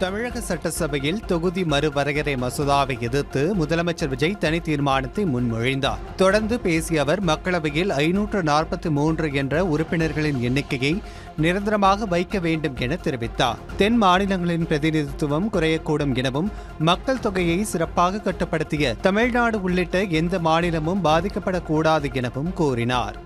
தமிழக சட்டசபையில் தொகுதி மறுவரையறை மசோதாவை எதிர்த்து முதலமைச்சர் விஜய் தனி தீர்மானத்தை முன்மொழிந்தார். தொடர்ந்து பேசிய அவர், மக்களவையில் 543 என்ற உறுப்பினர்களின் எண்ணிக்கையை நிரந்தரமாக வைக்க வேண்டும் என தெரிவித்தார். தென் மாநிலங்களின் பிரதிநிதித்துவம் குறையக்கூடும் எனவும், மக்கள் தொகையை சிறப்பாக கட்டுப்படுத்திய தமிழ்நாடு உள்ளிட்ட எந்த மாநிலமும் பாதிக்கப்படக்கூடாது எனவும் கூறினார்.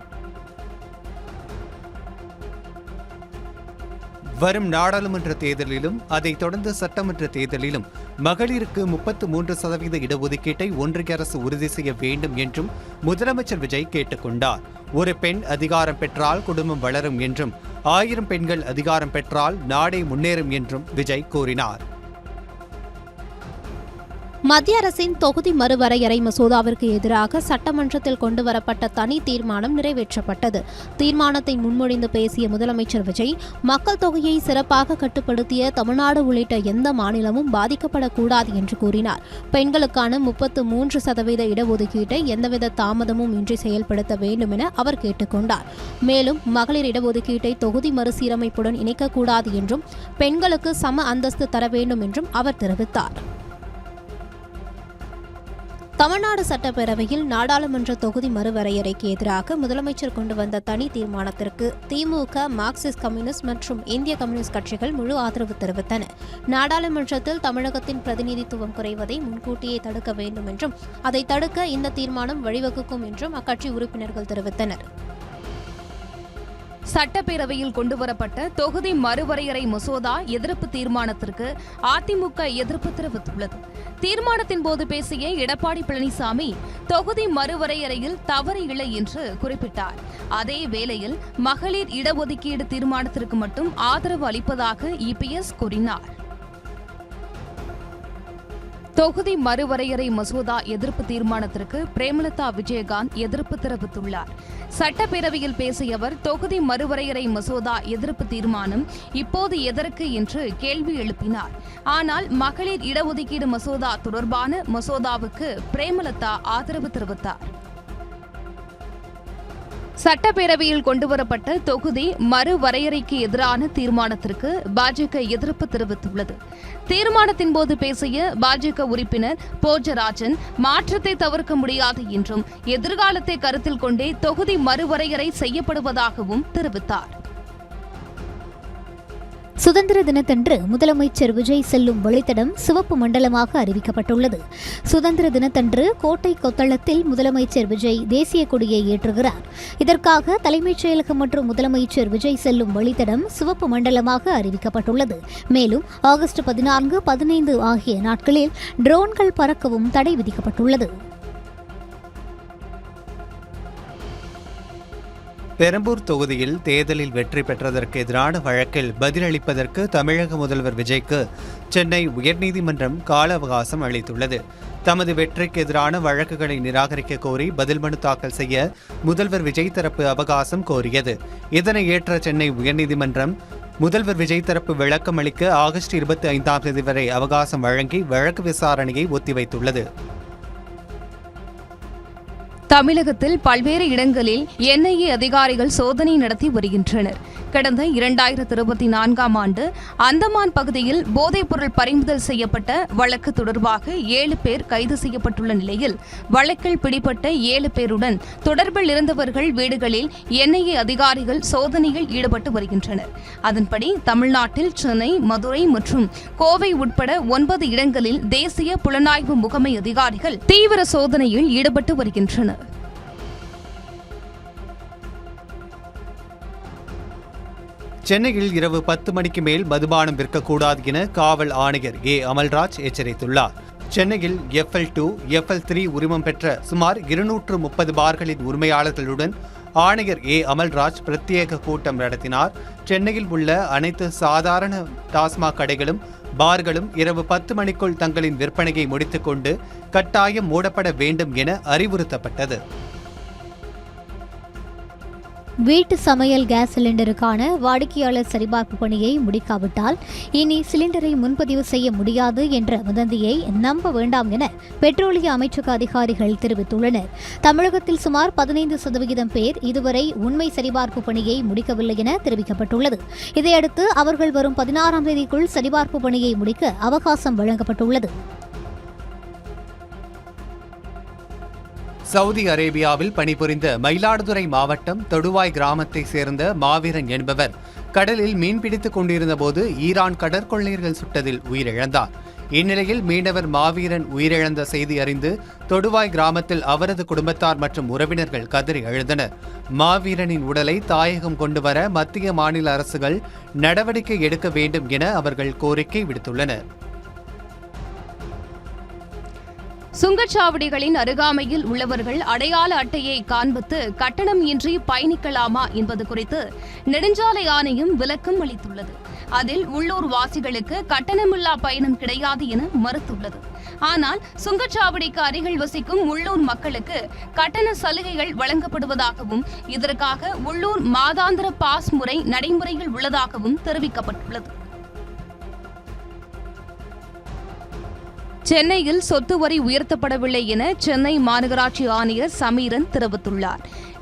வரும் நாடாளுமன்ற தேர்தலிலும் அதைத் தொடர்ந்து சட்டமன்ற தேர்தலிலும் மகளிருக்கு 33% இடஒதுக்கீட்டை ஒன்றிய அரசு உறுதி செய்ய வேண்டும் என்றும் முதலமைச்சர் விஜய் கேட்டுக் கொண்டார். ஒரு பெண் அதிகாரம் பெற்றால் குடும்பம் வளரும் என்றும், 1000 பெண்கள் அதிகாரம் பெற்றால் நாடே முன்னேறும் என்றும் விஜய் கூறினார். மத்திய அரசின் தொகுதி மறுவரையறை மசோதாவிற்கு எதிராக சட்டமன்றத்தில் கொண்டுவரப்பட்ட தனி தீர்மானம் நிறைவேற்றப்பட்டது. தீர்மானத்தை முன்மொழிந்து பேசிய முதலமைச்சர் விஜய், மக்கள் தொகையை சிறப்பாக கட்டுப்படுத்திய தமிழ்நாடு உள்ளிட்ட எந்த மாநிலமும் பாதிக்கப்படக்கூடாது என்று கூறினார். பெண்களுக்கான 33% இடஒதுக்கீட்டை எந்தவித தாமதமும் இன்றி செயல்படுத்த வேண்டும் என அவர் கேட்டுக் கொண்டார். மேலும் மகளிர் இடஒதுக்கீட்டை தொகுதி மறுசீரமைப்புடன் இணைக்கக்கூடாது என்றும், பெண்களுக்கு சம அந்தஸ்து தர வேண்டும் என்றும் அவர் தெரிவித்தார். தமிழ்நாடு சட்டப்பேரவையில் நாடாளுமன்ற தொகுதி மறுவரையறைக்கு எதிராக முதலமைச்சர் கொண்டு வந்த தனி தீர்மானத்திற்கு திமுக, மார்க்சிஸ்ட் கம்யூனிஸ்ட் மற்றும் இந்திய கம்யூனிஸ்ட் கட்சிகள் முழு ஆதரவு தெரிவித்தன. நாடாளுமன்றத்தில் தமிழகத்தின் பிரதிநிதித்துவம் குறைவதை முன்கூட்டியே தடுக்க வேண்டும் என்றும், அதை தடுக்க இந்த தீர்மானம் வழிவகுக்கும் என்றும் அக்கட்சி உறுப்பினர்கள் தெரிவித்தனர். சட்டப்பேரவையில் கொண்டுவரப்பட்ட தொகுதி மறுவரையறை மசோதா எதிர்ப்பு தீர்மானத்திற்கு அதிமுக எதிர்ப்பு தெரிவித்துள்ளது. தீர்மானத்தின் போது பேசிய எடப்பாடி பழனிசாமி, தொகுதி மறுவரையறையில் தவறு இல்லை என்று குறிப்பிட்டார். அதே வேளையில் மகளிர் இடஒதுக்கீடு தீர்மானத்திற்கு மட்டும் ஆதரவு அளிப்பதாக இபிஎஸ் கூறினார். தொகுதி மறுவரையறை மசோதா எதிர்ப்பு தீர்மானத்திற்கு பிரேமலதா விஜயகாந்த் எதிர்ப்பு தெரிவித்துள்ளார். சட்டப்பேரவையில் பேசிய அவர், தொகுதி மறுவரையறை மசோதா எதிர்ப்பு தீர்மானம் இப்போது எதற்கு என்று கேள்வி எழுப்பினார். ஆனால் மகளிர் இடஒதுக்கீடு மசோதா தொடர்பான மசோதாவுக்கு பிரேமலதா ஆதரவு தெரிவித்தார். சட்டப்பேரவையில் கொண்டுவரப்பட்ட தொகுதி மறுவரையறைக்கு எதிரான தீர்மானத்திற்கு பாஜக எதிர்ப்பு தெரிவித்துள்ளது. தீர்மானத்தின் போது பேசிய பாஜக உறுப்பினர் போஜராஜன், மாற்றத்தை தவிர்க்க முடியாது என்றும், எதிர்காலத்தை கருத்தில் கொண்டே தொகுதி மறுவரையறை செய்யப்படுவதாகவும் தெரிவித்தார். சுதந்திர தினத்தன்று முதலமைச்சர் விஜய் செல்லும் வழித்தடம் சிவப்பு மண்டலமாக அறிவிக்கப்பட்டுள்ளது. சுதந்திர தினத்தன்று கோட்டை கொத்தளத்தில் முதலமைச்சர் விஜய் தேசிய கொடியை ஏற்றுகிறார். இதற்காக தலைமைச் செயலகம் மற்றும் முதலமைச்சர் விஜய் செல்லும் வழித்தடம் சிவப்பு மண்டலமாக அறிவிக்கப்பட்டுள்ளது. மேலும் ஆகஸ்ட் 14, 15 ஆகிய நாட்களில் ட்ரோன்கள் பறக்கவும் தடை விதிக்கப்பட்டுள்ளது. பெரம்பூர் தொகுதியில் தேர்தலில் வெற்றி பெற்றதற்கு எதிரான வழக்கில் பதிலளிப்பதற்கு தமிழக முதல்வர் விஜய்க்கு சென்னை உயர்நீதிமன்றம் கால அவகாசம் அளித்துள்ளது. தமது வெற்றிக்கு எதிரான வழக்குகளை நிராகரிக்க கோரி பதில் மனு தாக்கல் செய்ய முதல்வர் விஜய் தரப்பு அவகாசம் கோரியது. இதனை ஏற்ற சென்னை உயர்நீதிமன்றம் முதல்வர் விஜய் தரப்பு விளக்கம் அளிக்க ஆகஸ்ட் 25ஆம் தேதி வரை அவகாசம் வழங்கி வழக்கு விசாரணையை ஒத்திவைத்துள்ளது. தமிழகத்தில் பல்வேறு இடங்களில் என்ஐஏ அதிகாரிகள் சோதனை நடத்தி வருகின்றனர். கடந்த 2024ஆம் ஆண்டு அந்தமான் பகுதியில் போதைப்பொருள் பறிமுதல் செய்யப்பட்ட வழக்கு தொடர்பாக 7 பேர் கைது செய்யப்பட்டுள்ள நிலையில், வழக்கில் பிடிப்பட்ட 7 பேருடன் தொடர்பில் இருந்தவர்கள் வீடுகளில் என்ஐஏ அதிகாரிகள் சோதனையில் ஈடுபட்டு வருகின்றனர். அதன்படி தமிழ்நாட்டில் சென்னை, மதுரை மற்றும் கோவை உட்பட 9 இடங்களில் தேசிய புலனாய்வு முகமை அதிகாரிகள் தீவிர சோதனையில் ஈடுபட்டு வருகின்றனர். சென்னையில் இரவு 10 மணிக்கு மேல் மதுபானம் விற்கக்கூடாது என காவல் ஆணையர் அமல்ராஜ் எச்சரித்துள்ளார். சென்னையில் FL2, FL3 உரிமம் பெற்ற சுமார் 230 பார்களின் உரிமையாளர்களுடன் ஆணையர் அமல்ராஜ் பிரத்யேக கூட்டம் நடத்தினார். சென்னையில் உள்ள அனைத்து சாதாரண டாஸ்மாக் கடைகளும் பார்களும் இரவு 10 மணிக்குள் தங்களின் விற்பனையை முடித்துக்கொண்டு கட்டாயம் மூடப்பட வேண்டும் என அறிவுறுத்தப்பட்டது. வீட்டு சமையல் கேஸ் சிலிண்டருக்கான வாடிக்கையாளர் சரிபார்ப்பு பணியை முடிக்காவிட்டால் இனி சிலிண்டரை முன்பதிவு செய்ய முடியாது என்ற வதந்தியை நம்ப வேண்டாம் என பெட்ரோலிய அமைச்சக அதிகாரிகள் தெரிவித்துள்ளனர். தமிழகத்தில் சுமார் 15% பேர் இதுவரை உண்மை சரிபார்ப்பு பணியை முடிக்கவில்லை என தெரிவிக்கப்பட்டுள்ளது. இதையடுத்து அவர்கள் வரும் 16ஆம் தேதிக்குள் சரிபார்ப்பு பணியை முடிக்க அவகாசம் வழங்கப்பட்டுள்ளது. சவுதி அரேபியாவில் பணிபுரிந்த மயிலாடுதுறை மாவட்டம் தொடுவாய் கிராமத்தை சேர்ந்த மாவீரன் என்பவர் கடலில் மீன்பிடித்துக் கொண்டிருந்த போது ஈரான் கடற்கொள்ளையர்கள் சுட்டதில் உயிரிழந்தார். இந்நிலையில் மீனவர் மாவீரன் உயிரிழந்த செய்தி அறிந்து தொடுவாய் கிராமத்தில் அவரது குடும்பத்தார் மற்றும் உறவினர்கள் கதறி எழுந்தனர். மாவீரனின் உடலை தாயகம் கொண்டுவர மத்திய மாநில அரசுகள் நடவடிக்கை எடுக்க வேண்டும் என அவர்கள் கோரிக்கை விடுத்துள்ளனர். சுங்கச்சாவடிகளின் அருகாமையில் உள்ளவர்கள் அடையாள அட்டையை காண்பித்து கட்டணம் இன்றி பயணிக்கலாமா என்பது குறித்து நெடுஞ்சாலை ஆணையம் விளக்கம் அளித்துள்ளது. அதில் உள்ளூர் வாசிகளுக்கு கட்டணமில்லா பயணம் கிடையாது என மறுத்துள்ளது. ஆனால் சுங்கச்சாவடிக்கு அருகில் வசிக்கும் உள்ளூர் மக்களுக்கு கட்டண சலுகைகள் வழங்கப்படுவதாகவும் இதற்காக உள்ளூர் மாதாந்திர பாஸ் முறை நடைமுறையில் உள்ளதாகவும் தெரிவிக்கப்பட்டுள்ளது. சென்னையில் சொத்து வரி உயர்த்தப்படவில்லை என சென்னை மாநகராட்சி ஆணையர் சமீரன் தெரிவித்துள்ளார்.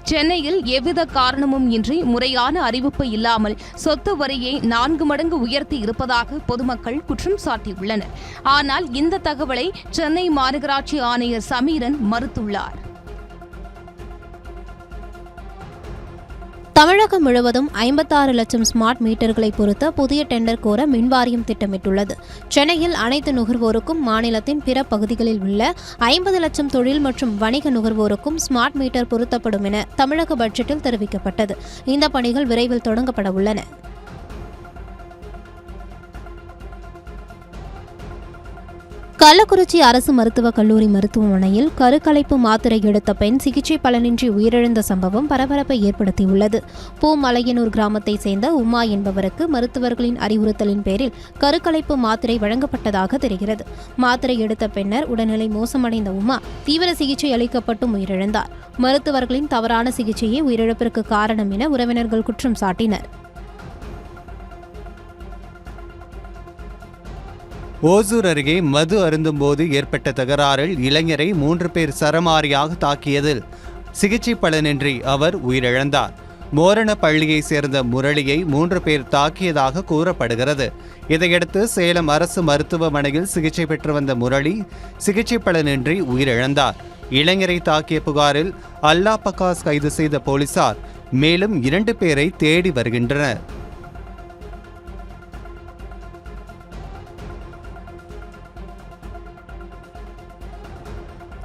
சென்னையில் எவ்வித காரணமும் இன்றி முறையான அறிவிப்பு இல்லாமல் சொத்து வரியை 4 மடங்கு உயர்த்தி இருப்பதாக பொதுமக்கள் குற்றம் சாட்டியுள்ளனர். ஆனால் இந்த தகவலை சென்னை மாநகராட்சி ஆணையர் சமீரன் மறுத்துள்ளார். தமிழகம் முழுவதும் 56 லட்சம் ஸ்மார்ட் மீட்டர்களை பொருத்த புதிய டெண்டர் கோர மின்வாரியம் திட்டமிட்டுள்ளது. சென்னையில் அனைத்து நுகர்வோருக்கும் மாநிலத்தின் பிற பகுதிகளில் உள்ள 50 லட்சம் தொழில் மற்றும் வணிக நுகர்வோருக்கும் ஸ்மார்ட் மீட்டர் பொருத்தப்படும் என தமிழக பட்ஜெட்டில் தெரிவிக்கப்பட்டது. இந்த பணிகள் விரைவில் தொடங்கப்பட உள்ளன. கள்ளக்குறிச்சி அரசு மருத்துவக் கல்லூரி மருத்துவமனையில் கருக்கலைப்பு மாத்திரை எடுத்த பெண் சிகிச்சை பலனின்றி உயிரிழந்த சம்பவம் பரபரப்பை ஏற்படுத்தியுள்ளது. பூமலையனூர் கிராமத்தை சேர்ந்த உமா என்பவருக்கு மருத்துவர்களின் அறிவுறுத்தலின் பேரில் கருக்கலைப்பு மாத்திரை வழங்கப்பட்டதாக தெரிகிறது. மாத்திரை எடுத்த பின்னர் உடல்நிலை மோசமடைந்த உமா தீவிர சிகிச்சை அளிக்கப்பட்டும் உயிரிழந்தார். மருத்துவர்களின் தவறான சிகிச்சையே உயிரிழப்பிற்கு காரணம் என உறவினர்கள் குற்றம் சாட்டினர். ஓசூர் அருகே மது அருந்தும்போது ஏற்பட்ட தகராறில் இளைஞரை 3 பேர் சரமாரியாக தாக்கியதில் சிகிச்சை பலனின்றி அவர் உயிரிழந்தார். மோரணப்பள்ளியை சேர்ந்த முரளியை 3 பேர் தாக்கியதாக கூறப்படுகிறது. இதையடுத்து சேலம் அரசு மருத்துவமனையில் சிகிச்சை பெற்று வந்த முரளி சிகிச்சை பலனின்றி உயிரிழந்தார். இளைஞரை தாக்கிய புகாரில் அல்லா பக்காஸ் கைது செய்த போலீசார் மேலும் 2 பேரை தேடி வருகின்றனர்.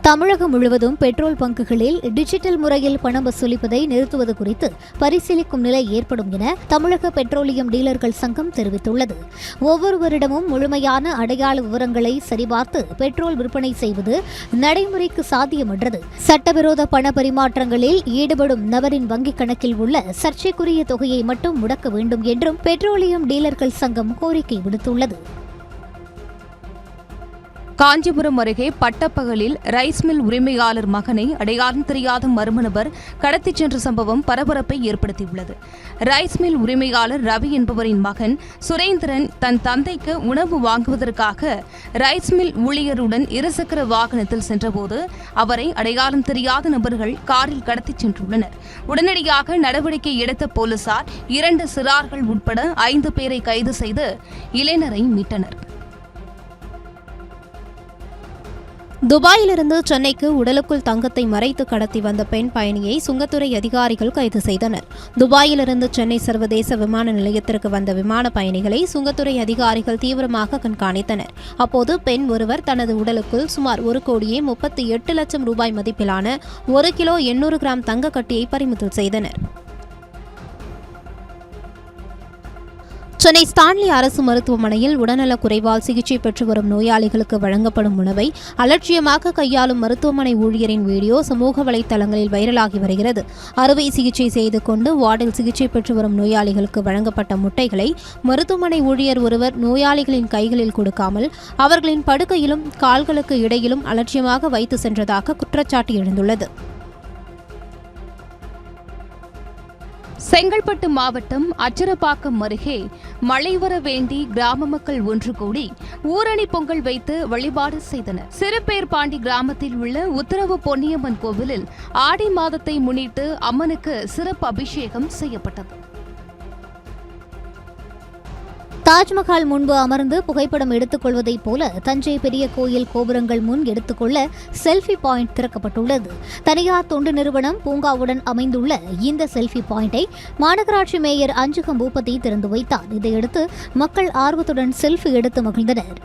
தமிழகம் முழுவதும் பெட்ரோல் பங்குகளில் டிஜிட்டல் முறையில் பணம் வசூலிப்பதை நிறுத்துவது குறித்து பரிசீலிக்கும் நிலை ஏற்படும் என தமிழக பெட்ரோலியம் டீலர்கள் சங்கம் தெரிவித்துள்ளது. ஒவ்வொருவரிடமும் முழுமையான அடையாள விவரங்களை சரிபார்த்து பெட்ரோல் விற்பனை செய்வது நடைமுறைக்கு சாத்தியமற்றது. சட்டவிரோத பண பரிமாற்றங்களில் ஈடுபடும் நபரின் வங்கிக் கணக்கில் உள்ள சர்ச்சைக்குரிய தொகையை மட்டும் முடக்க வேண்டும் என்றும் பெட்ரோலியம் டீலர்கள் சங்கம் கோரிக்கை விடுத்துள்ளது. காஞ்சிபுரம் அருகே பட்டப்பகலில் ரைஸ் மில் உரிமையாளர் மகனை அடையாளம் தெரியாத மர்ம நபர் கடத்திச் சென்ற சம்பவம் பரபரப்பை ஏற்படுத்தியுள்ளது. ரைஸ் மில் உரிமையாளர் ரவி என்பவரின் மகன் சுரேந்திரன் தன் தந்தைக்கு உணவு வாங்குவதற்காக ரைஸ் மில் ஊழியருடன் இருசக்கர வாகனத்தில் சென்றபோது அவரை அடையாளம் தெரியாத நபர்கள் காரில் கடத்திச் சென்றுள்ளனர். உடனடியாக நடவடிக்கை எடுத்த போலீசார் 2 சிறார்கள் உட்பட 5 பேரை கைது செய்து இளைஞரை மீட்டனர். துபாயிலிருந்து சென்னைக்கு உடலுக்குள் தங்கத்தை மறைத்து கடத்தி வந்த பெண் பயணியை சுங்கத்துறை அதிகாரிகள் கைது செய்தனர். துபாயிலிருந்து சென்னை சர்வதேச விமான நிலையத்திற்கு வந்த விமான பயணிகளை சுங்கத்துறை அதிகாரிகள் தீவிரமாக கண்காணித்தனர். அப்போது பெண் ஒருவர் தனது உடலுக்குள் சுமார் 1,38 லட்சம் ரூபாய் மதிப்பிலான 1 கிலோ 800 கிராம் தங்க கட்டியை பறிமுதல் செய்தனர். சென்னை ஸ்டான்லி அரசு மருத்துவமனையில் உடல்நலக் குறைவால் சிகிச்சை பெற்று வரும் நோயாளிகளுக்கு வழங்கப்படும் உணவை அலட்சியமாக கையாளும் மருத்துவமனை ஊழியரின் வீடியோ சமூக வலைதளங்களில் வைரலாகி வருகிறது. அறுவை சிகிச்சை செய்து கொண்டு வார்டில் சிகிச்சை பெற்று வரும் நோயாளிகளுக்கு வழங்கப்பட்ட முட்டைகளை மருத்துவமனை ஊழியர் ஒருவர் நோயாளிகளின் கைகளில் கொடுக்காமல் அவர்களின் படுக்கையிலும் கால்களுக்கு இடையிலும் அலட்சியமாக வைத்து சென்றதாக குற்றச்சாட்டு எழுந்துள்ளது. செங்கல்பட்டு மாவட்டம் அச்சரப்பாக்கம் அருகே மழை வர வேண்டி கிராம மக்கள் ஒன்று கூடி ஊரணி பொங்கல் வைத்து வழிபாடு செய்தனர். சிறுபேர்பாண்டி கிராமத்தில் உள்ள உத்தரவு பொன்னியம்மன் கோவிலில் ஆடி மாதத்தை முன்னிட்டு அம்மனுக்கு சிறப்பு அபிஷேகம் செய்யப்பட்டது. தாஜ்மஹால் முன்பு அமர்ந்து புகைப்படம் எடுத்துக் கொள்வதைப் போல தஞ்சை பெரிய கோயில் கோபுரங்கள் முன் எடுத்துக்கொள்ள செல்ஃபி பாயிண்ட் திறக்கப்பட்டுள்ளது. தனியார் தொண்டு நிறுவனம் பூங்காவுடன் அமைந்துள்ள இந்த செல்ஃபி பாயிண்டை மாநகராட்சி மேயர் அஞ்சுகம் பூபதி திறந்து வைத்தார். இதையடுத்து மக்கள் ஆர்வத்துடன் செல்ஃபி எடுத்து மகிழ்ந்தனர்.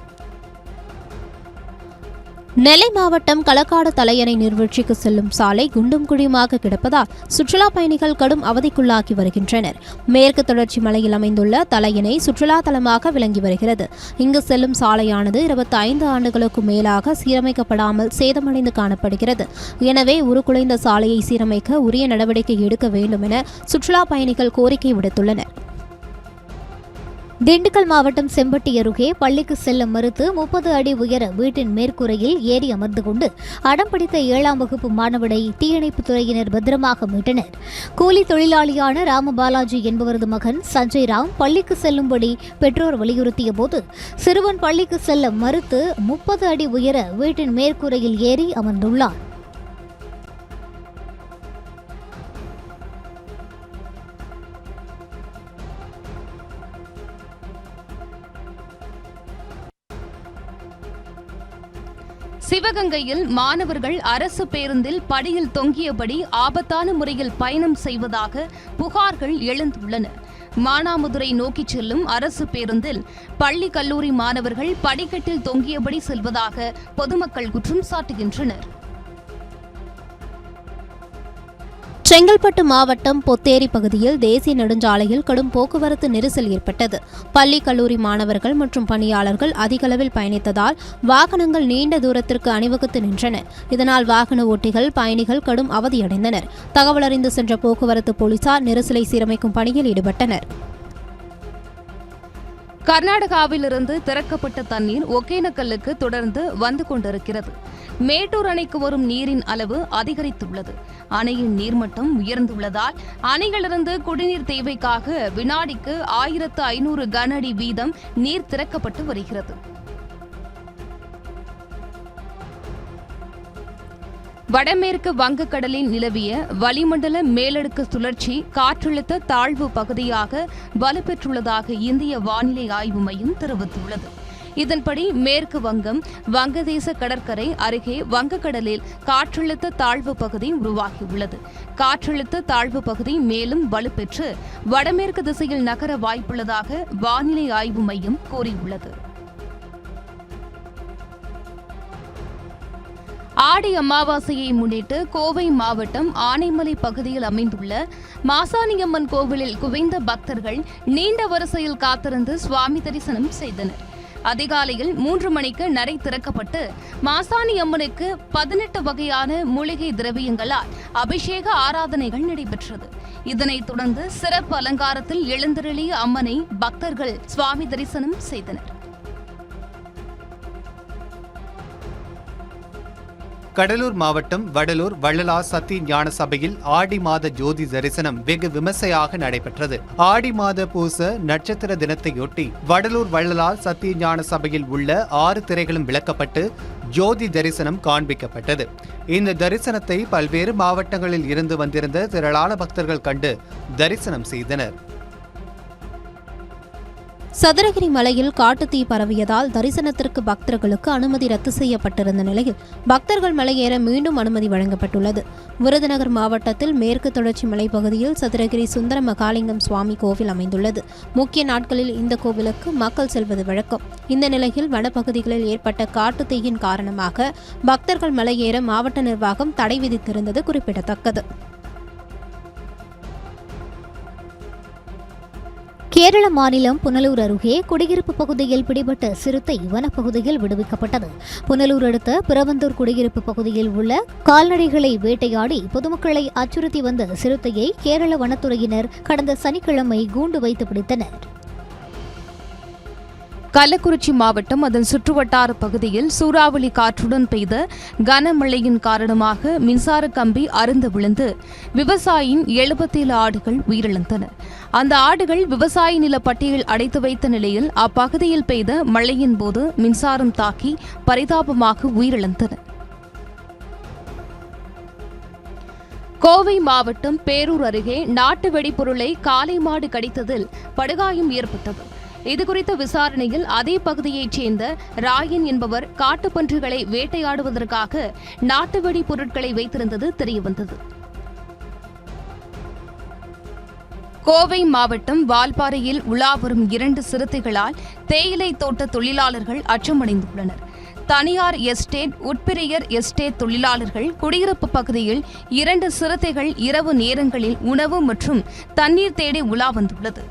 நெல்லை மாவட்டம் களக்காடு தலையணை நீர்வீழ்ச்சிக்கு செல்லும் சாலை குண்டும் குழியுமாக கிடப்பதால் சுற்றுலா பயணிகள் கடும் அவதிக்குள்ளாகி வருகின்றனர். மேற்கு தொடர்ச்சி மலையில் அமைந்துள்ள தலையணை சுற்றுலா தலமாக விளங்கி வருகிறது. இங்கு செல்லும் சாலையானது 25 ஆண்டுகளுக்கு மேலாக சீரமைக்கப்படாமல் சேதமடைந்து காணப்படுகிறது. எனவே உருக்குலைந்த சாலையை சீரமைக்க உரிய நடவடிக்கை எடுக்க வேண்டும் என சுற்றுலா பயணிகள் கோரிக்கை விடுத்துள்ளனர். திண்டுக்கல் மாவட்டம் செம்பட்டி அருகே பள்ளிக்கு செல்ல மறுத்து 30 அடி உயர வீட்டின் மேற்கூரையில் ஏறி அமர்ந்து கொண்டு அடம்பிடித்த 7ஆம் வகுப்பு மாணவனை தீயணைப்புத் துறையினர் பத்திரமாக மீட்டனர். கூலி தொழிலாளியான ராமபாலாஜி என்பவரது மகன் சஞ்சய் ராம் பள்ளிக்கு செல்லும்படி பெற்றோர் வலியுறுத்திய போது சிறுவன் பள்ளிக்கு செல்ல மறுத்து 30 அடி உயர வீட்டின் மேற்கூரையில் ஏறி அமர்ந்துள்ளார். சிவகங்கையில் மாணவர்கள் அரசு பேருந்தில் படியில் தொங்கியபடி ஆபத்தான முறையில் பயணம் செய்வதாக புகார்கள் எழுந்துள்ளன. மானாமதுரை நோக்கிச் செல்லும் அரசு பேருந்தில் பள்ளி கல்லூரி மாணவர்கள் படிக்கட்டில் தொங்கியபடி செல்வதாக பொதுமக்கள் குற்றம் சாட்டுகின்றனர். செங்கல்பட்டு மாவட்டம் பொத்தேரி பகுதியில் தேசிய நெடுஞ்சாலையில் கடும் போக்குவரத்து நெரிசல் ஏற்பட்டது. பள்ளி கல்லூரி மாணவர்கள் மற்றும் பணியாளர்கள் அதிகளவில் பயணித்ததால் வாகனங்கள் நீண்ட தூரத்திற்கு அணிவகுத்து நின்றன. இதனால் வாகன ஓட்டிகள் பயணிகள் கடும் அவதியடைந்தனர். தகவல் அறிந்து சென்ற போக்குவரத்து போலீசார் நெரிசலை சீரமைக்கும் பணியில் ஈடுபட்டனர். கர்நாடகாவிலிருந்து திறக்கப்பட்ட தண்ணீர் ஒகேனக்கல்லுக்கு தொடர்ந்து வந்து கொண்டிருக்கிறது. மேட்டூர் அணைக்கு வரும் நீரின் அளவு அதிகரித்துள்ளது. அணையின் நீர்மட்டம் உயர்ந்துள்ளதால் அணையிலிருந்து குடிநீர் தேவைக்காக வினாடிக்கு 1500 கன அடி வீதம் நீர் திறக்கப்பட்டு வருகிறது. வடமேற்கு வங்கக்கடலில் நிலவிய வளிமண்டல மேலடுக்கு சுழற்சி காற்றழுத்த தாழ்வு பகுதியாக வலுப்பெற்றுள்ளதாக இந்திய வானிலை ஆய்வு மையம் தெரிவித்துள்ளது. இதன்படி மேற்கு வங்கம் வங்கதேச கடற்கரை அருகே வங்கக்கடலில் காற்றழுத்த தாழ்வு பகுதி உருவாகியுள்ளது. காற்றழுத்த தாழ்வு பகுதி மேலும் வலுப்பெற்று வடமேற்கு திசையில் நகர வாய்ப்புள்ளதாக வானிலை ஆய்வு மையம் கூறியுள்ளது. ஆடி அமாவாசையை முன்னிட்டு கோவை மாவட்டம் ஆனைமலை பகுதியில் அமைந்துள்ள மாசாணியம்மன் கோவிலில் குவிந்த பக்தர்கள் நீண்ட வரிசையில் காத்திருந்து சுவாமி தரிசனம் செய்தனர். அதிகாலையில் 3 மணிக்கு நடை திறக்கப்பட்டு மாசாணி அம்மனுக்கு 18 வகையான மூலிகை திரவியங்களால் அபிஷேக ஆராதனைகள் நடைபெற்றது. இதனைத் தொடர்ந்து சிறப்பு அலங்காரத்தில் எழுந்தருளிய அம்மனை பக்தர்கள் சுவாமி தரிசனம் செய்தனர். கடலூர் மாவட்டம் வடலூர் வள்ளலார் சத்திய ஞான சபையில் ஆடி மாத ஜோதி தரிசனம் வெகு விமர்சையாக நடைபெற்றது. ஆடி மாத பூச நட்சத்திர தினத்தையொட்டி வடலூர் வள்ளலார் சத்திய ஞான சபையில் உள்ள 6 திரைகளும் விளக்கப்பட்டு ஜோதி தரிசனம் காண்பிக்கப்பட்டது. இந்த தரிசனத்தை பல்வேறு மாவட்டங்களில் இருந்து வந்திருந்த திரளான பக்தர்கள் கண்டு தரிசனம் செய்தனர். சதுரகிரி மலையில் காட்டுத்தீ பரவியதால் தரிசனத்திற்கு பக்தர்களுக்கு அனுமதி ரத்து செய்யப்பட்டிருந்த நிலையில் பக்தர்கள் மலையேற மீண்டும் அனுமதி வழங்கப்பட்டுள்ளது. விருதுநகர் மாவட்டத்தில் மேற்கு தொடர்ச்சி மலைப்பகுதியில் சதுரகிரி சுந்தர மகாலிங்கம் சுவாமி கோவில் அமைந்துள்ளது. முக்கிய நாட்களில் இந்த கோவிலுக்கு மக்கள் செல்வது வழக்கம். இந்த நிலையில் வனப்பகுதிகளில் ஏற்பட்ட காட்டுத்தீயின் காரணமாக பக்தர்கள் மலையேற மாவட்ட நிர்வாகம் தடை விதித்திருந்தது குறிப்பிடத்தக்கது. கேரள மாநிலம் புனலூர் அருகே குடியிருப்பு பகுதியில் பிடிபட்ட சிறுத்தை வனப்பகுதியில் விடுவிக்கப்பட்டது. புனலூர் அடுத்த பிரவந்தூர் குடியிருப்பு பகுதியில் உள்ள கால்நடைகளை வேட்டையாடி பொதுமக்களை அச்சுறுத்தி வந்த சிறுத்தையை கேரள வனத்துறையினர் கடந்த சனிக்கிழமை கூண்டு வைத்து பிடித்தனர். கள்ளக்குறிச்சி மாவட்டம் அதன் சுற்றுவட்டார பகுதியில் சூறாவளி காற்றுடன் பெய்த கனமழையின் காரணமாக மின்சார கம்பி அறுந்து விழுந்து விவசாயியின் 77 ஆடுகள் உயிரிழந்தன. அந்த ஆடுகள் விவசாய நில பட்டியல் அடைத்து வைத்த நிலையில் அப்பகுதியில் பெய்த மழையின் போது மின்சாரம் தாக்கி பரிதாபமாக உயிரிழந்தன. கோவை மாவட்டம் பேரூர் அருகே நாட்டு வெடிபொருளை காளை மாடு கடித்ததில் படுகாயம் ஏற்பட்டது. இதுகுறித்த விசாரணையில் அதே பகுதியைச் சேர்ந்த ராயன் என்பவர் காட்டுப்பன்றிகளை வேட்டையாடுவதற்காக நாட்டு வெடி பொருட்களை வைத்திருந்தது தெரியவந்தது. கோவை மாவட்டம் வால்பாறையில் உலா வரும் 2 சிறுத்தைகளால் தேயிலை தோட்ட தொழிலாளர்கள் அச்சமடைந்துள்ளனர். தனியார் எஸ்டேட், உட்பிரியர் எஸ்டேட் தொழிலாளர்கள் குடியிருப்பு பகுதியில் 2 சிறுத்தைகள் இரவு நேரங்களில் உணவு மற்றும் தண்ணீர் தேடி உலா வந்துள்ளது.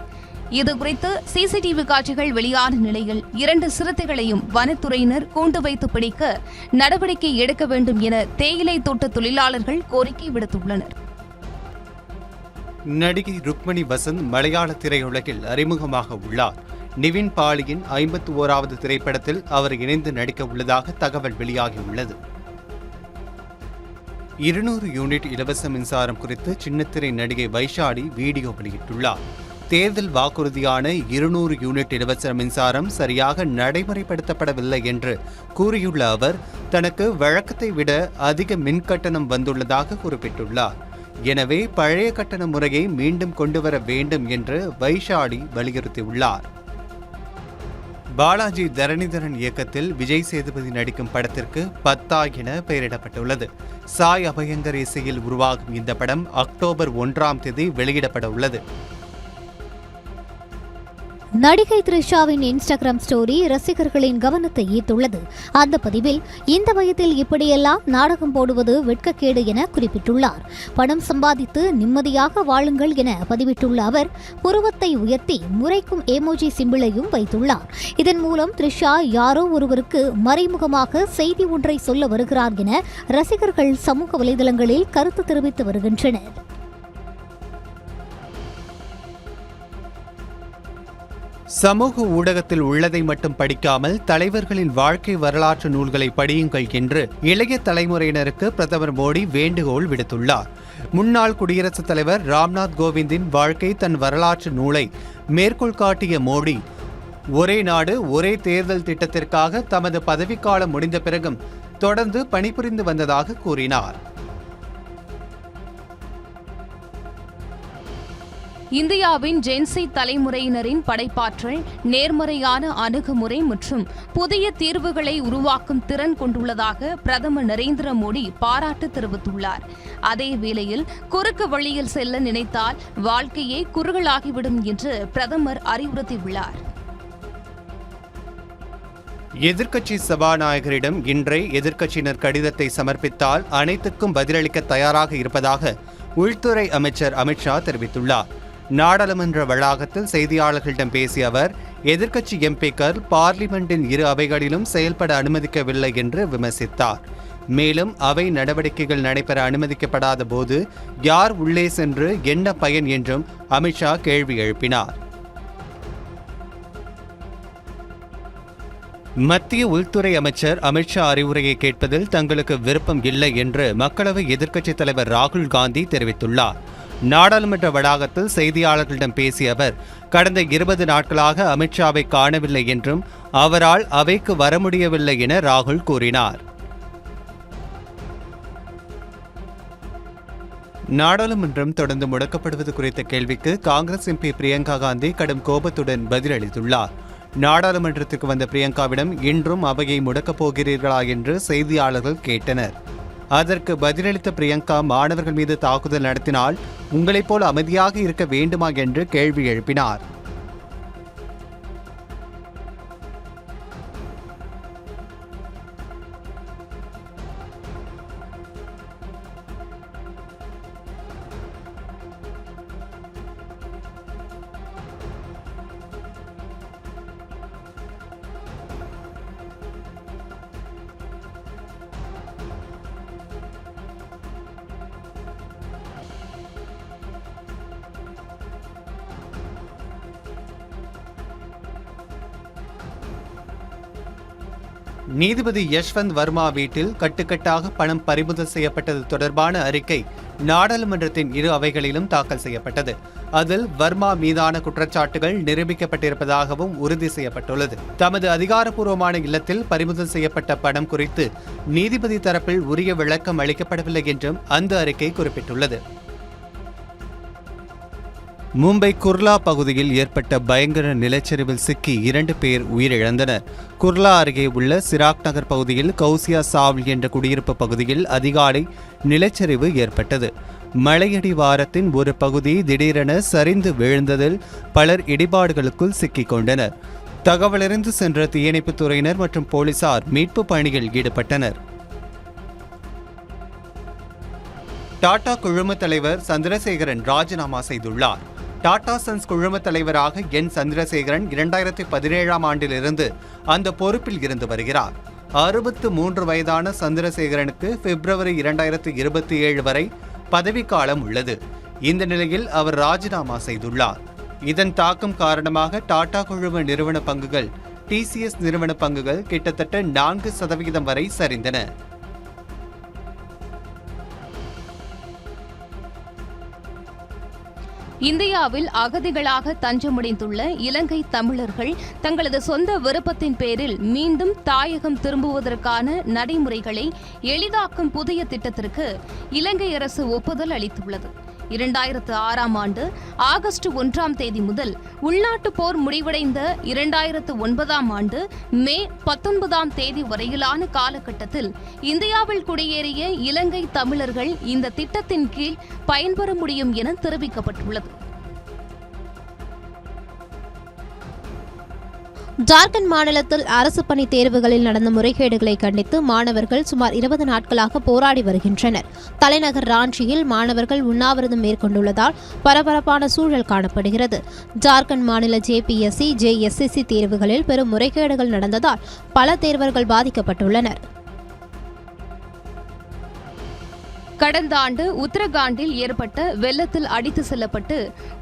இதுகுறித்து சிசிடிவி காட்சிகள் வெளியான நிலையில் 2 சிறுத்தைகளையும் வனத்துறையினர் கூண்டு வைத்து பிடிக்க நடவடிக்கை எடுக்க வேண்டும் என தேயிலை தோட்ட தொழிலாளர்கள் கோரிக்கை விடுத்துள்ளனர். நடிகை ருக்மணி வசந்த் மலையாள திரையுலகில் அறிமுகமாக உள்ளார். நிவின் பாலியின் 51வது திரைப்படத்தில் அவர் இணைந்து நடிக்க உள்ளதாக தகவல் வெளியாகியுள்ளது. 200 யூனிட் இலவச மின்சாரம் குறித்து சின்னத்திரை நடிகை வைஷாலி வீடியோ வெளியிட்டுள்ளார். தேர்தல் வாக்குறுதியான 200 யூனிட் இலவச மின்சாரம் சரியாக நடைமுறைப்படுத்தப்படவில்லை என்று கூறியுள்ள அவர் தனக்கு வழக்கத்தை விட அதிக மின் கட்டணம் வந்துள்ளதாக குறிப்பிட்டுள்ளார். எனவே பழைய கட்டண முறையை மீண்டும் கொண்டுவர வேண்டும் என்று வைஷாலி வலியுறுத்தியுள்ளார். பாலாஜி தரணிதரன் இயக்கத்தில் விஜய் சேதுபதி நடிக்கும் படத்திற்கு 10 என பெயரிடப்பட்டுள்ளது. சாய் அபயங்கர் இசையில் உருவாகும் இந்த படம் அக்டோபர் 1ஆம் தேதி வெளியிடப்பட உள்ளது. நடிகை த்ரிஷாவின் இன்ஸ்டாகிராம் ஸ்டோரி ரசிகர்களின் கவனத்தை ஈர்த்துள்ளது. அந்த பதிவில் இந்த வயதில் இப்படியெல்லாம் நாடகம் போடுவது வெட்கக்கேடு என குறிப்பிட்டுள்ளார். பணம் சம்பாதித்து நிம்மதியாக வாழுங்கள் என பதிவிட்டுள்ள அவர் புருவத்தை உயர்த்தி முறைக்கும் எமோஜி சிம்பிளையும் வைத்துள்ளார். இதன் மூலம் த்ரிஷா யாரோ ஒருவருக்கு மறைமுகமாக செய்தி ஒன்றை சொல்ல வருகிறார் என ரசிகர்கள் சமூக வலைதளங்களில் கருத்து தெரிவித்து வருகின்றனர். சமூக ஊடகத்தில் உள்ளதை மட்டும் படிக்காமல் தலைவர்களின் வாழ்க்கை வரலாற்று நூல்களை படியுங்கள் என்று இளைய தலைமுறையினருக்கு பிரதமர் மோடி வேண்டுகோள் விடுத்துள்ளார். முன்னாள் குடியரசுத் தலைவர் ராம்நாத் கோவிந்தின் வாழ்க்கை தன் வரலாற்று நூலை மேற்கோள் காட்டிய மோடி, ஒரே நாடு ஒரே தேர்தல் திட்டத்திற்காக தமது பதவிக்காலம் முடிந்த பிறகும் தொடர்ந்து பணிபுரிந்து வந்ததாக கூறினார். இந்தியாவின் ஜென்சி தலைமுறையினரின் படைப்பாற்றல், நேர்மறையான அணுகுமுறை மற்றும் புதிய தீர்வுகளை உருவாக்கும் திறன் கொண்டுள்ளதாக பிரதமர் நரேந்திர மோடி பாராட்டு தெரிவித்துள்ளார். அதே வேளையில் குறுக்கு வழியில் செல்ல நினைத்தால் வாழ்க்கையே குறுகலாகிவிடும் என்று பிரதமர் அறிவுறுத்தியுள்ளார். எதிர்க்கட்சி சபாநாயகரிடம் இன்றே எதிர்க்கட்சியினர் கடிதத்தை சமர்ப்பித்தால் அனைத்துக்கும் பதிலளிக்க தயாராக இருப்பதாக உள்துறை அமைச்சர் அமித்ஷா தெரிவித்துள்ளார். நாடாளுமன்ற வளாகத்தில் செய்தியாளர்களிடம் பேசிய அவர், எதிர்க்கட்சி எம்பிக்கள் பார்லிமெண்டின் 2 அவைகளிலும் செயல்பட அனுமதிக்கவில்லை என்று விமர்சித்தார். மேலும் அவை நடவடிக்கைகள் நடைபெற அனுமதிக்கப்படாத போது யார் உள்ளே சென்று என்ன பயன் என்றும் அமித்ஷா கேள்வி எழுப்பினார். மத்திய உள்துறை அமைச்சர் அமித்ஷா அறிவுரையை கேட்பதில் தங்களுக்கு விருப்பம் இல்லை என்று மக்களவை எதிர்க்கட்சித் தலைவர் ராகுல் காந்தி தெரிவித்துள்ளார். நாடாளுமன்ற வளாகத்தில் செய்தியாளர்களிடம் பேசிய அவர், கடந்த 20 நாட்களாக அமித்ஷாவை காணவில்லை என்றும் அவரால் அவைக்கு வர முடியவில்லை என ராகுல் கூறினார். நாடாளுமன்றம் தொடர்ந்து முடக்கப்படுவது குறித்த கேள்விக்கு காங்கிரஸ் எம்பி பிரியங்கா காந்தி கடும் கோபத்துடன் பதிலளித்துள்ளார். நாடாளுமன்றத்துக்கு வந்த பிரியங்காவிடம் இன்றும் அவையை முடக்கப் போகிறீர்களா என்று செய்தியாளர்கள் கேட்டனர். அதற்கு பதிலளித்த பிரியங்கா, மாணவர்கள் மீது தாக்குதல் நடத்தினால் உங்களைப் போல அமைதியாக இருக்க வேண்டுமா என்று கேள்வி எழுப்பினார். நீதிபதி யஷ்வந்த் வர்மா வீட்டில் கட்டுக்கட்டாக பணம் பறிமுதல் செய்யப்பட்டது தொடர்பான அறிக்கை நாடாளுமன்றத்தின் இரு அவைகளிலும் தாக்கல் செய்யப்பட்டது. அதில் வர்மா மீதான குற்றச்சாட்டுகள் நிரூபிக்கப்பட்டிருப்பதாகவும் உறுதி செய்யப்பட்டுள்ளது. தமது அதிகாரப்பூர்வமான இல்லத்தில் பறிமுதல் செய்யப்பட்ட பணம் குறித்து நீதிபதி தரப்பில் உரிய விளக்கம் அளிக்கப்படவில்லை என்றும் அந்த அறிக்கை குறிப்பிட்டுள்ளது. மும்பை குர்லா பகுதியில் ஏற்பட்ட பயங்கர நிலச்சரிவில் சிக்கி 2 பேர் உயிரிழந்தனர். குர்லா அருகே உள்ள சிராக் நகர் பகுதியில் கௌசியா சாவல் என்ற குடியிருப்பு பகுதியில் அதிகாலை நிலச்சரிவு ஏற்பட்டது. மலையடி வாரத்தின் ஒரு பகுதி திடீரென சரிந்து விழுந்ததில் பலர் இடிபாடுகளுக்குள் சிக்கிக் கொண்டனர். தகவலறிந்து சென்ற தீயணைப்புத் துறையினர் மற்றும் போலீசார் மீட்பு பணியில் ஈடுபட்டனர். டாடா குழும தலைவர் சந்திரசேகரன் ராஜினாமா செய்துள்ளார். டாடா சன்ஸ் குழும தலைவராக என் சந்திரசேகரன் 2017ஆம் ஆண்டிலிருந்து அந்த பொறுப்பில் இருந்து வருகிறார். 63 வயதான சந்திரசேகரனுக்கு பிப்ரவரி 2027 வரை பதவிக்காலம் உள்ளது. இந்த நிலையில் அவர் ராஜினாமா செய்துள்ளார். இதன் தாக்கம் காரணமாக டாடா குழும நிறுவன பங்குகள், டிசிஎஸ் நிறுவன பங்குகள் கிட்டத்தட்ட 4% வரை சரிந்தன. இந்தியாவில் அகதிகளாக தஞ்சமடைந்துள்ள இலங்கை தமிழர்கள் தங்களது சொந்த விருப்பத்தின் பேரில் மீண்டும் தாயகம் திரும்புவதற்கான நடைமுறைகளை எளிதாக்கும் புதிய திட்டத்திற்கு இலங்கை அரசு ஒப்புதல் அளித்துள்ளது. 2006ஆம் ஆண்டு ஆகஸ்ட் 1ஆம் தேதி முதல் உள்நாட்டு போர் முடிவடைந்த 2009ஆம் ஆண்டு மே 19ஆம் தேதி வரையிலான காலகட்டத்தில் இந்தியாவில் குடியேறிய இலங்கை தமிழர்கள் இந்த திட்டத்தின் கீழ் பயன்பெற முடியும் என தெரிவிக்கப்பட்டுள்ளது. ஜார்க்கண்ட் மாநிலத்தில் அரசு பணி தேர்வுகளில் நடந்த முறைகேடுகளை கண்டித்து மாணவர்கள் சுமார் 20 நாட்களாக போராடி வருகின்றனர். தலைநகர் ராஞ்சியில் மாணவர்கள் உண்ணாவிரதம் மேற்கொண்டுள்ளதால் பரபரப்பான சூழல் காணப்படுகிறது. ஜார்க்கண்ட் மாநில ஜேபிஎஸ்சி, ஜேஎஸ்எஸ்சி தேர்வுகளில் பெரும் முறைகேடுகள் நடந்ததால் பல தேர்வர்கள் பாதிக்கப்பட்டுள்ளனர். கடந்த ஆண்டு உத்தரகாண்டில் ஏற்பட்ட வெள்ளத்தில் அடித்து செல்லப்பட்டு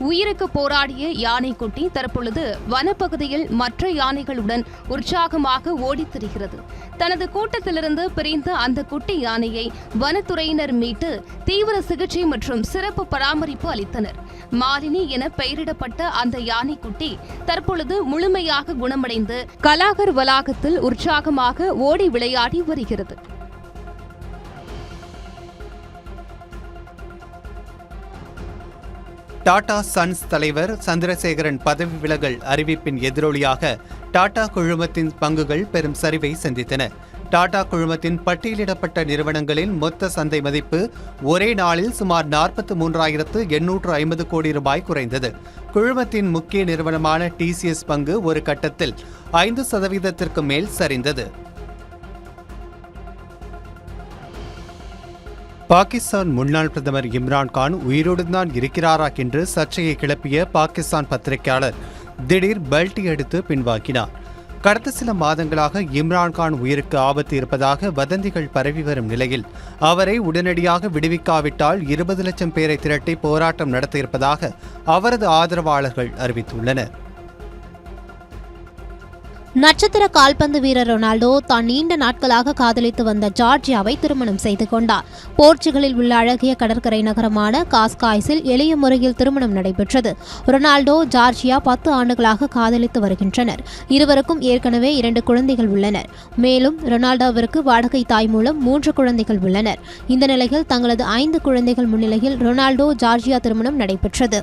உயிருக்கு போராடிய யானைக்குட்டி தற்பொழுது வனப்பகுதியில் மற்ற யானைகளுடன் உற்சாகமாக ஓடித் திரிகிறது. தனது கூட்டத்திலிருந்து பிரிந்த அந்த குட்டி யானையை வனத்துறையினர் மீட்டு தீவிர சிகிச்சை மற்றும் சிறப்பு பராமரிப்பு அளித்தனர். மாலினி என பெயரிடப்பட்ட அந்த யானைக்குட்டி தற்பொழுது முழுமையாக குணமடைந்து கலாகர் வளாகத்தில் உற்சாகமாக ஓடி விளையாடி வருகிறது. டாடா சன்ஸ் தலைவர் சந்திரசேகரன் பதவி விலகல் அறிவிப்பின் எதிரொலியாக டாடா குழுமத்தின் பங்குகள் பெரும் சரிவை சந்தித்தன. டாடா குழுமத்தின் பட்டியலிடப்பட்ட நிறுவனங்களின் மொத்த சந்தை மதிப்பு ஒரே நாளில் சுமார் 43,850 கோடி ரூபாய் குறைந்தது. குழுமத்தின் முக்கிய நிறுவனமான டிசிஎஸ் பங்கு ஒரு கட்டத்தில் 5% மேல் சரிந்தது. பாகிஸ்தான் முன்னாள் பிரதமர் இம்ரான்கான் உயிரோடு தான் இருக்கிறாரா என்று சர்ச்சையை கிளப்பிய பாகிஸ்தான் பத்திரிகையாளர் திடீர் பல்டி எடுத்து பின்வாங்கினார். கடந்த சில மாதங்களாக இம்ரான்கான் உயிருக்கு ஆபத்து இருப்பதாக வதந்திகள் பரவி வரும் நிலையில் அவரை உடனடியாக விடுவிக்காவிட்டால் 20 லட்சம் பேரை திரட்டி போராட்டம் நடத்த இருப்பதாக அவரது ஆதரவாளர்கள் அறிவித்துள்ளனர். நட்சத்திர கால்பந்து வீரர் ரொனால்டோ தான் நீண்ட நாட்களாக காதலித்து வந்த ஜார்ஜியாவை திருமணம் செய்து கொண்டார். போர்ச்சுகலில் உள்ள அழகிய கடற்கரை நகரமான காஸ்காய்ஸில் எளிய முறையில் திருமணம் நடைபெற்றது. ரொனால்டோ, ஜார்ஜியா 10 ஆண்டுகளாக காதலித்து வருகின்றனர். இருவருக்கும் ஏற்கனவே 2 குழந்தைகள் உள்ளனர். மேலும் ரொனால்டோவிற்கு வாடகை தாய் மூலம் 3 குழந்தைகள் உள்ளனர். இந்த நிலையில் தங்களது 5 குழந்தைகள் முன்னிலையில் ரொனால்டோ, ஜார்ஜியா திருமணம் நடைபெற்றது.